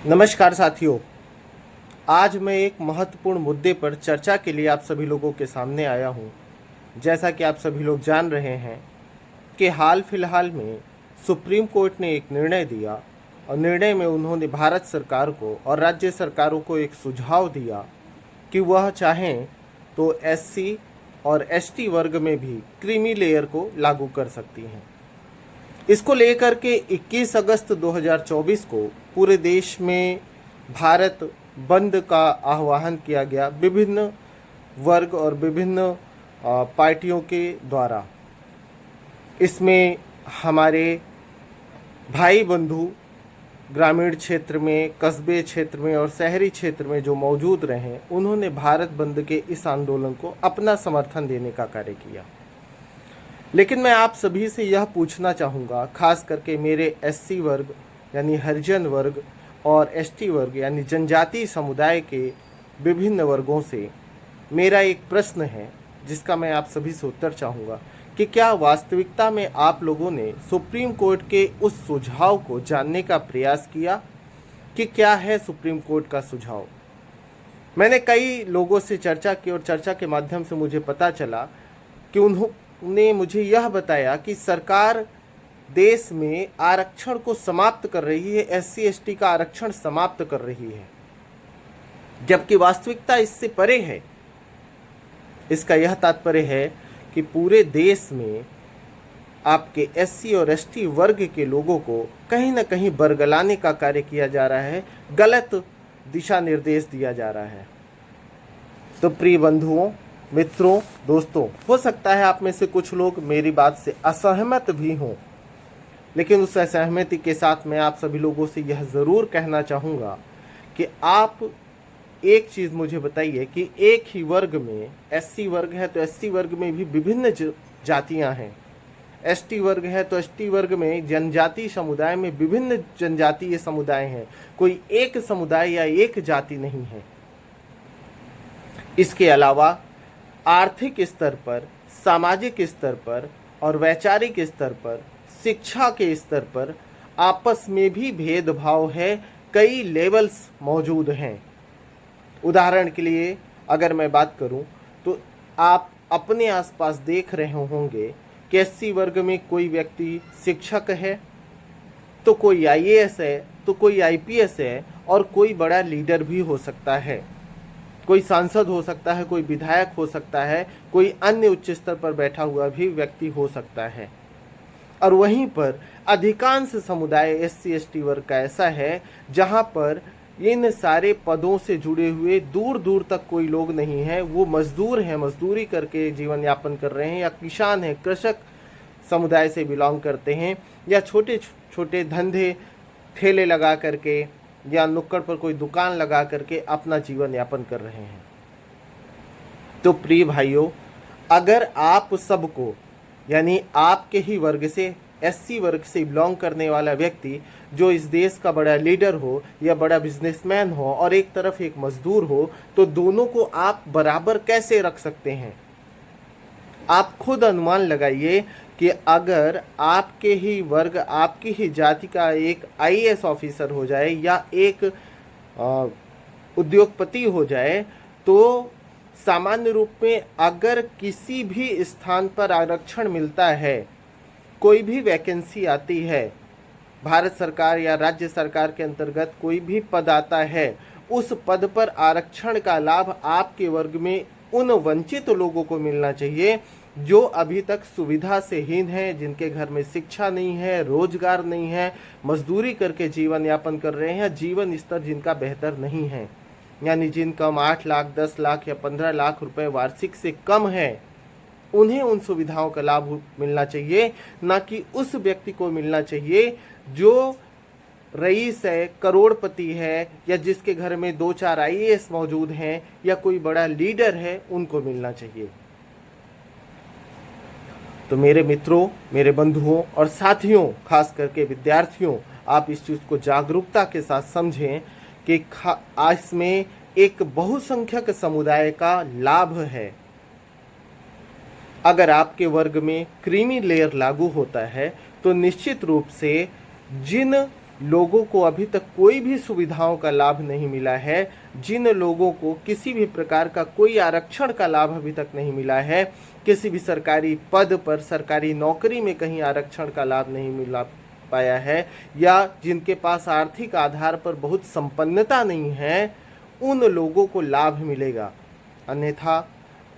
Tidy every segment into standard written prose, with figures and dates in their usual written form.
नमस्कार साथियों। आज मैं एक महत्वपूर्ण मुद्दे पर चर्चा के लिए आप सभी लोगों के सामने आया हूं। जैसा कि आप सभी लोग जान रहे हैं कि हाल फिलहाल में सुप्रीम कोर्ट ने एक निर्णय दिया और निर्णय में उन्होंने भारत सरकार को और राज्य सरकारों को एक सुझाव दिया कि वह चाहें तो एससी और एसटी वर्ग में भी क्रीमी लेयर को लागू कर सकती हैं। इसको लेकर के 21 अगस्त 2024 को पूरे देश में भारत बंद का आह्वान किया गया विभिन्न वर्ग और विभिन्न पार्टियों के द्वारा। इसमें हमारे भाई बंधु ग्रामीण क्षेत्र में, कस्बे क्षेत्र में और शहरी क्षेत्र में जो मौजूद रहे, उन्होंने भारत बंद के इस आंदोलन को अपना समर्थन देने का कार्य किया। लेकिन मैं आप सभी से यह पूछना चाहूँगा, खास करके मेरे एससी वर्ग यानी हरिजन वर्ग और एसटी वर्ग यानी जनजातीय समुदाय के विभिन्न वर्गों से मेरा एक प्रश्न है जिसका मैं आप सभी से उत्तर चाहूँगा कि क्या वास्तविकता में आप लोगों ने सुप्रीम कोर्ट के उस सुझाव को जानने का प्रयास किया कि क्या है सुप्रीम कोर्ट का सुझाव। मैंने कई लोगों से चर्चा की और चर्चा के माध्यम से मुझे पता चला कि उन्होंने मुझे यह बताया कि सरकार देश में आरक्षण को समाप्त कर रही है, एससी एसटी का आरक्षण समाप्त कर रही है, जबकि वास्तविकता इससे परे है। इसका यह तात्पर्य है कि पूरे देश में आपके एससी और एसटी वर्ग के लोगों को कहीं ना कहीं बरगलाने का कार्य किया जा रहा है, गलत दिशा निर्देश दिया जा रहा है। तो प्रिय बंधुओं, मित्रों, दोस्तों, हो सकता है आप में से कुछ लोग मेरी बात से असहमत भी हों, लेकिन उस असहमति के साथ मैं आप सभी लोगों से यह ज़रूर कहना चाहूँगा कि आप एक चीज़ मुझे बताइए कि एक ही वर्ग में एससी वर्ग है तो एससी वर्ग में भी विभिन्न जातियाँ हैं, एसटी वर्ग है तो एसटी वर्ग में जनजातीय समुदाय में विभिन्न जनजातीय समुदाय हैं। कोई एक समुदाय या एक जाति नहीं है। इसके अलावा आर्थिक स्तर पर, सामाजिक स्तर पर और वैचारिक स्तर पर, शिक्षा के स्तर पर आपस में भी भेदभाव है, कई लेवल्स मौजूद हैं। उदाहरण के लिए अगर मैं बात करूं तो आप अपने आसपास देख रहे होंगे कि एससी वर्ग में कोई व्यक्ति शिक्षक है तो कोई आईएएस है तो कोई आईपीएस है और कोई बड़ा लीडर भी हो सकता है, कोई सांसद हो सकता है, कोई विधायक हो सकता है, कोई अन्य उच्च स्तर पर बैठा हुआ भी व्यक्ति हो सकता है। और वहीं पर अधिकांश समुदाय एससी एसटी वर्ग का ऐसा है जहां पर इन सारे पदों से जुड़े हुए दूर दूर तक कोई लोग नहीं है। वो मजदूर हैं, मजदूरी करके जीवन यापन कर रहे हैं, या किसान हैं, कृषक समुदाय से बिलोंग करते हैं, या छोटे छोटे धंधे ठेले लगा करके या नुक्कड़ पर कोई दुकान लगा करके अपना जीवन यापन कर रहे हैं। तो प्रिय भाइयों, अगर आप सबको यानी आपके ही वर्ग से, एससी वर्ग से बिलोंग करने वाला व्यक्ति जो इस देश का बड़ा लीडर हो या बड़ा बिजनेसमैन हो और एक तरफ एक मजदूर हो, तो दोनों को आप बराबर कैसे रख सकते हैं? आप खुद अनुमान लगाइए कि अगर आपके ही वर्ग, आपकी ही जाति का एक आईएएस ऑफिसर हो जाए या एक उद्योगपति हो जाए, तो सामान्य रूप में अगर किसी भी स्थान पर आरक्षण मिलता है, कोई भी वैकेंसी आती है, भारत सरकार या राज्य सरकार के अंतर्गत कोई भी पद आता है, उस पद पर आरक्षण का लाभ आपके वर्ग में उन वंचित लोगों को मिलना चाहिए जो अभी तक सुविधा से हीन है, जिनके घर में शिक्षा नहीं है, रोजगार नहीं है, मजदूरी करके जीवन यापन कर रहे हैं, जीवन स्तर जिनका बेहतर नहीं है, यानी जिनका 8 लाख, 10 लाख या 15 लाख रुपए वार्षिक से कम है, उन्हें उन सुविधाओं का लाभ मिलना चाहिए, ना कि उस व्यक्ति को मिलना चाहिए जो रईस है, करोड़पति है, या जिसके घर में 2-4 आईएएस मौजूद हैं या कोई बड़ा लीडर है, उनको मिलना चाहिए। तो मेरे मित्रों, मेरे बंधुओं और साथियों, खास करके विद्यार्थियों, आप इस चीज़ को जागरूकता के साथ समझें कि इसमें एक बहुसंख्यक समुदाय का लाभ है। अगर आपके वर्ग में क्रीमी लेयर लागू होता है तो निश्चित रूप से जिन लोगों को अभी तक कोई भी सुविधाओं का लाभ नहीं मिला है, जिन लोगों को किसी भी प्रकार का कोई आरक्षण का लाभ अभी तक नहीं मिला है, किसी भी सरकारी पद पर, सरकारी नौकरी में कहीं आरक्षण का लाभ नहीं मिला पाया है, या जिनके पास आर्थिक आधार पर बहुत संपन्नता नहीं है, उन लोगों को लाभ मिलेगा। अन्यथा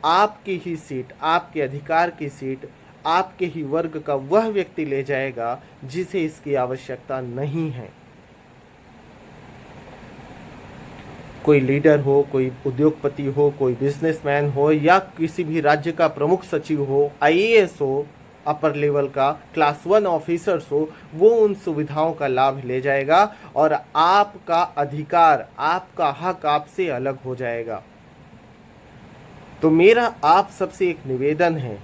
आपकी ही सीट, आपके अधिकार की सीट आपके ही वर्ग का वह व्यक्ति ले जाएगा जिसे इसकी आवश्यकता नहीं है। कोई लीडर हो, कोई उद्योगपति हो, कोई बिजनेसमैन हो, या किसी भी राज्य का प्रमुख सचिव हो, आईएएस हो, अपर लेवल का क्लास 1 ऑफिसर्स हो, वो उन सुविधाओं का लाभ ले जाएगा और आपका अधिकार, आपका हक आपसे अलग हो जाएगा। तो मेरा आप सबसे एक निवेदन है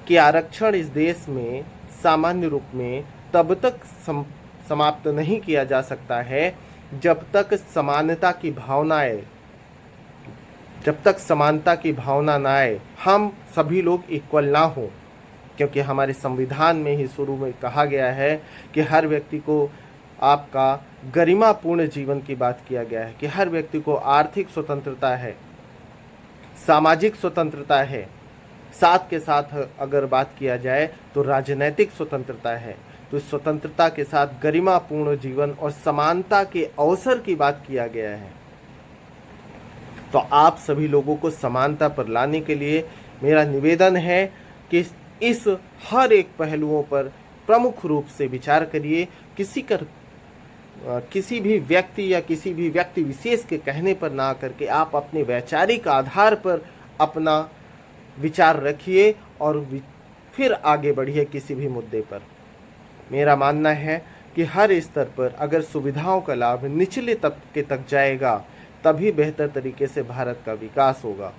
कि आरक्षण इस देश में सामान्य रूप में तब तक समाप्त नहीं किया जा सकता है जब तक समानता की भावना आए, जब तक समानता की भावना ना आए, हम सभी लोग इक्वल ना हो। क्योंकि हमारे संविधान में ही शुरू में कहा गया है कि हर व्यक्ति को आपका गरिमापूर्ण जीवन की बात किया गया है, कि हर व्यक्ति को आर्थिक स्वतंत्रता है, सामाजिक स्वतंत्रता है, साथ के साथ अगर बात किया जाए तो राजनैतिक स्वतंत्रता है। तो इस स्वतंत्रता के साथ गरिमापूर्ण जीवन और समानता के अवसर की बात किया गया है। तो आप सभी लोगों को समानता पर लाने के लिए मेरा निवेदन है कि इस हर एक पहलुओं पर प्रमुख रूप से विचार करिए। किसी भी व्यक्ति या किसी भी व्यक्ति विशेष के कहने पर ना करके आप अपने वैचारिक आधार पर अपना विचार रखिए और फिर आगे बढ़िए किसी भी मुद्दे पर। मेरा मानना है कि हर स्तर पर अगर सुविधाओं का लाभ निचले तबके तक जाएगा तभी बेहतर तरीके से भारत का विकास होगा।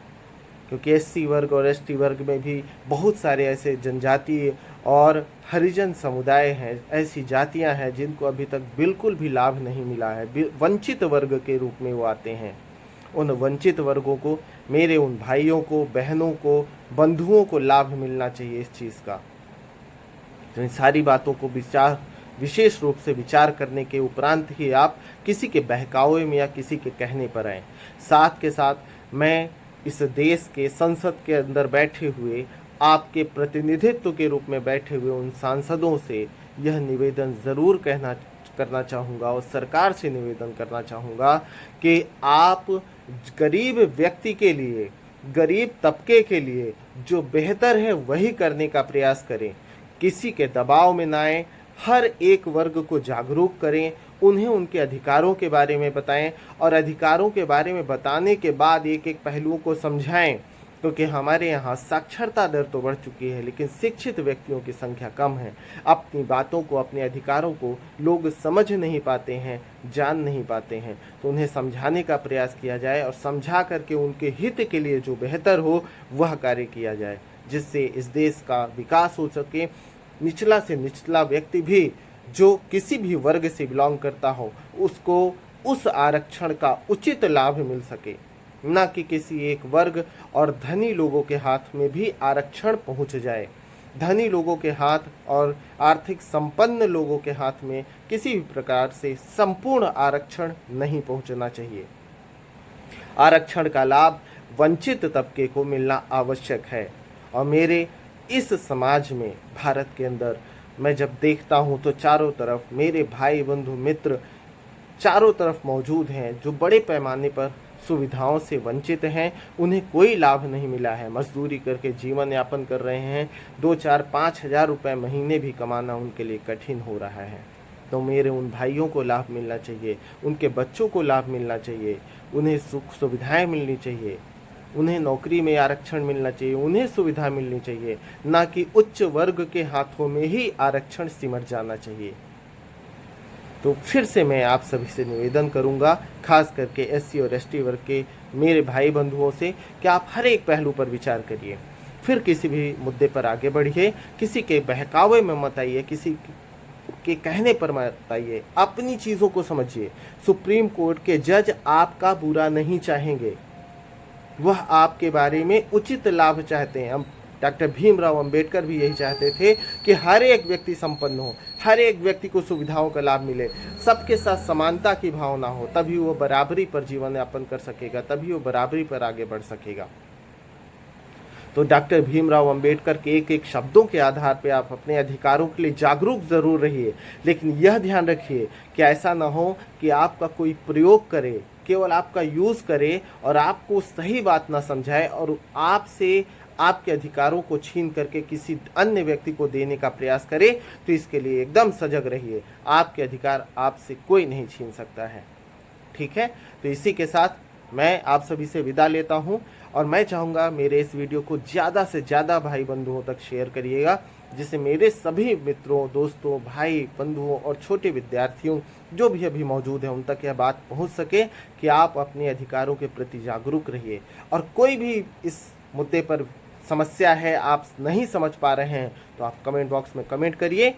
क्योंकि एससी वर्ग और एसटी वर्ग में भी बहुत सारे ऐसे जनजातीय और हरिजन समुदाय हैं, ऐसी जातियां हैं जिनको अभी तक बिल्कुल भी लाभ नहीं मिला है, वंचित वर्ग के रूप में वो आते हैं। उन वंचित वर्गों को, मेरे उन भाइयों को, बहनों को, बंधुओं को लाभ मिलना चाहिए इस चीज़ का। तो इन सारी बातों को विशेष रूप से विचार करने के उपरांत ही आप किसी के बहकावे में या किसी के कहने पर आएँ। साथ के साथ मैं इस देश के संसद के अंदर बैठे हुए, आपके प्रतिनिधित्व के रूप में बैठे हुए उन सांसदों से यह निवेदन ज़रूर करना चाहूँगा और सरकार से निवेदन करना चाहूँगा कि आप गरीब व्यक्ति के लिए, गरीब तबके के लिए जो बेहतर है वही करने का प्रयास करें। किसी के दबाव में ना आए, हर एक वर्ग को जागरूक करें, उन्हें उनके अधिकारों के बारे में बताएं और अधिकारों के बारे में बताने के बाद एक एक पहलुओं को समझाएं। क्योंकि हमारे यहाँ साक्षरता दर तो बढ़ चुकी है लेकिन शिक्षित व्यक्तियों की संख्या कम है। अपनी बातों को, अपने अधिकारों को लोग समझ नहीं पाते हैं, जान नहीं पाते हैं। तो उन्हें समझाने का प्रयास किया जाए और समझा करके उनके हित के लिए जो बेहतर हो वह कार्य किया जाए, जिससे इस देश का विकास हो सके। निचला से निचला व्यक्ति भी जो किसी भी वर्ग से बिलोंग करता हो उसको उस आरक्षण का उचित लाभ मिल सके, ना कि किसी एक वर्ग और धनी लोगों के हाथ में भी आरक्षण पहुंच जाए। धनी लोगों के हाथ और आर्थिक संपन्न लोगों के हाथ में किसी भी प्रकार से संपूर्ण आरक्षण नहीं पहुंचना चाहिए। आरक्षण का लाभ वंचित तबके को मिलना आवश्यक है। और मेरे इस समाज में, भारत के अंदर मैं जब देखता हूँ तो चारों तरफ मेरे भाई बंधु मित्र चारों तरफ मौजूद हैं जो बड़े पैमाने पर सुविधाओं से वंचित हैं। उन्हें कोई लाभ नहीं मिला है, मजदूरी करके जीवन यापन कर रहे हैं। 2-4-5 हज़ार रुपये महीने भी कमाना उनके लिए कठिन हो रहा है। तो मेरे उन भाइयों को लाभ मिलना चाहिए, उनके बच्चों को लाभ मिलना चाहिए, उन्हें सुख सुविधाएं मिलनी चाहिए, उन्हें नौकरी में आरक्षण मिलना चाहिए, उन्हें सुविधा मिलनी चाहिए, ना कि उच्च वर्ग के हाथों में ही आरक्षण सिमट जाना चाहिए। तो फिर से मैं आप सभी से निवेदन करूंगा, खास करके एससी और एसटी वर्ग के मेरे भाई बंधुओं से, कि आप हर एक पहलू पर विचार करिए, फिर किसी भी मुद्दे पर आगे बढ़िए। किसी के बहकावे में मत आइए, किसी के कहने पर मत आइए, अपनी चीज़ों को समझिए। सुप्रीम कोर्ट के जज आपका बुरा नहीं चाहेंगे, वह आपके बारे में उचित लाभ चाहते हैं। हम डॉक्टर भीमराव अंबेडकर भी यही चाहते थे कि हर एक व्यक्ति संपन्न हो, हर एक व्यक्ति को सुविधाओं का लाभ मिले, सबके साथ समानता की भावना हो, तभी वो बराबरी पर जीवन यापन कर सकेगा, तभी वो बराबरी पर आगे बढ़ सकेगा। तो डॉक्टर भीमराव अंबेडकर के एक एक शब्दों के आधार पर आप अपने अधिकारों के लिए जागरूक जरूर रहिए, लेकिन यह ध्यान रखिए कि ऐसा ना हो कि आपका कोई प्रयोग करे, केवल आपका यूज़ करे और आपको सही बात ना समझाए और आपसे आपके अधिकारों को छीन करके किसी अन्य व्यक्ति को देने का प्रयास करे। तो इसके लिए एकदम सजग रहिए, आपके अधिकार आपसे कोई नहीं छीन सकता है। ठीक है, तो इसी के साथ मैं आप सभी से विदा लेता हूं और मैं चाहूँगा मेरे इस वीडियो को ज़्यादा से ज़्यादा भाई बंधुओं तक शेयर करिएगा, जिससे मेरे सभी मित्रों, दोस्तों, भाई बंधुओं और छोटे विद्यार्थियों जो भी अभी मौजूद हैं उन तक यह बात पहुंच सके कि आप अपने अधिकारों के प्रति जागरूक रहिए। और कोई भी इस मुद्दे पर समस्या है, आप नहीं समझ पा रहे हैं, तो आप कमेंट बॉक्स में कमेंट करिए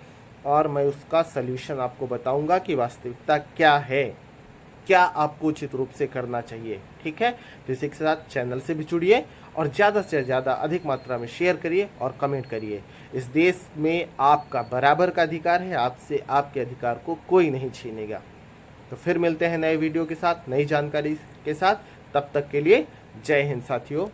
और मैं उसका सल्यूशन आपको बताऊंगा कि वास्तविकता क्या है, क्या आपको उचित रूप से करना चाहिए। ठीक है, तो इसी के साथ चैनल से भी जुड़िए और ज़्यादा से ज़्यादा अधिक मात्रा में शेयर करिए और कमेंट करिए। इस देश में आपका बराबर का अधिकार है, आपसे आपके अधिकार को कोई नहीं छीनेगा। तो फिर मिलते हैं नए वीडियो के साथ, नई जानकारी के साथ। तब तक के लिए जय हिंद साथियों।